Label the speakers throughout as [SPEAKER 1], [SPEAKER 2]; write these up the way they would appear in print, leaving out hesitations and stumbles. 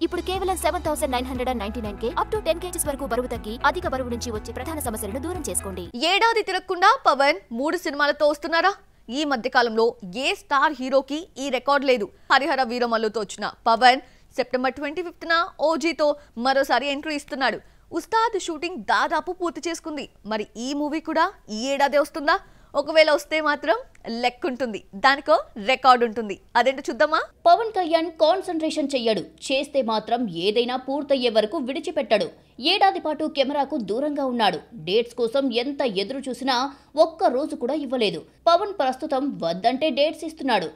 [SPEAKER 1] ఇప్పుడు కేవలం 7999K up to 10 kgs వరకు బరువు తగ్గి అధిక బరువు నుంచి వచ్చే ప్రధాన సమస్యలను దూరం చేసుకోండి.
[SPEAKER 2] ఏడాది తిరగకుండా పవన్ 3 సినిమాలతో వస్తున్నారా? ఈ మధ్య కాలంలో ఏ స్టార్ హీరోకి ఈ రికార్డ్ లేదు. హరిహర వీరమల్లుతో వచ్చిన పవన్ సెప్టెంబర్ 25న ఓజీతో మరోసారి ఎంట్రీ ఇస్తున్నాడు. ఉస్తాద్ షూటింగ్ దాదాపు పూర్తి చేసుకుంది. మరి ఈ మూవీ కూడా ఈ ఏడాదే వస్తుందా? ఒకవేళ వస్తే మాత్రం లెక్కుంటుంది, దానికో రికార్డ్ ఉంటుంది. అదేంటో చూద్దామా?
[SPEAKER 3] పవన్ కళ్యాణ్ కాన్సంట్రేషన్ చెయ్యడు, చేస్తే మాత్రం ఏదైనా పూర్తయ్యే వరకు విడిచిపెట్టడు. ఏడాది పాటు కెమెరాకు దూరంగా ఉన్నాడు. డేట్స్ కోసం ఎంత ఎదురు చూసినా ఒక్క రోజు కూడా ఇవ్వలేదు. పవన్ ప్రస్తుతం వద్దంటే డేట్స్ ఇస్తున్నాడు.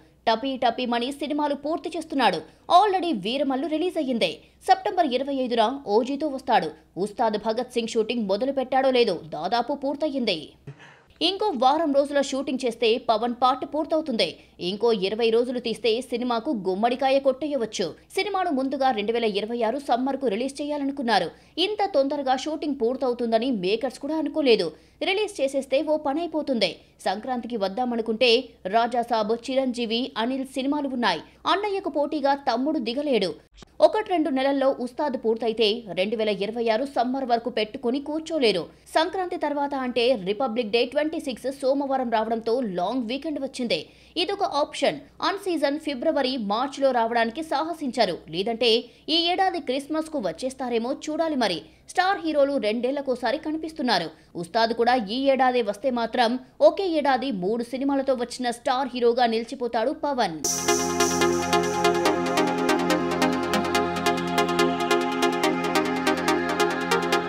[SPEAKER 3] టపీ మనీ సినిమాలు పూర్తి చేస్తున్నాడు. ఆల్రెడీ వీరమల్లు రిలీజ్ అయ్యిందే. సెప్టెంబర్ 25న ఓజీతో వస్తాడు. ఉస్తాద్ భగత్ సింగ్ షూటింగ్ మొదలు పెట్టాడో లేదో దాదాపు పూర్తయింది. ఇంకో వారం రోజుల షూటింగ్ చేస్తే పవన్ పార్ట్ పూర్తవుతుంది. ఇంకో 20 రోజులు తీస్తే సినిమాకు గుమ్మడికాయ కొట్టేయవచ్చు. సినిమాను ముందుగా 2026 సమ్మర్కు రిలీజ్ చేయాలనుకున్నారు. ఇంత తొందరగా షూటింగ్ పూర్తవుతుందని మేకర్స్ కూడా అనుకోలేదు. రిలీజ్ చేసేస్తే ఓ పని అయిపోతుంది. సంక్రాంతికి వద్దామనుకుంటే రాజాసాబ్, చిరంజీవి, అనిల్ సినిమాలు ఉన్నాయి. అన్నయ్యకు పోటీగా తమ్ముడు దిగలేడు. 1-2 నెలల్లో ఉస్తాద్ పూర్తయితే 2026 సమ్మర్ వరకు పెట్టుకుని కూర్చోలేరు. సంక్రాంతి తర్వాత అంటే రిపబ్లిక్ డే 26 సోమవారం రావడంతో లాంగ్ వీకెండ్ వచ్చింది. ఇదొక ఆప్షన్. అన్ సీజన్ ఫిబ్రవరి, మార్చిలో రావడానికి సాహసించారు. లేదంటే ఈ ఏడాది క్రిస్మస్ కు వచ్చేస్తారేమో చూడాలి. మరి స్టార్ హీరోలు 2 ఏళ్లకోసారి కనిపిస్తున్నారు. ఉస్తాద్ కూడా ఈ ఏడాది వస్తే మాత్రం ఒకే ఏడాది 3 సినిమాలతో వచ్చిన స్టార్ హీరోగా నిలిచిపోతాడు పవన్.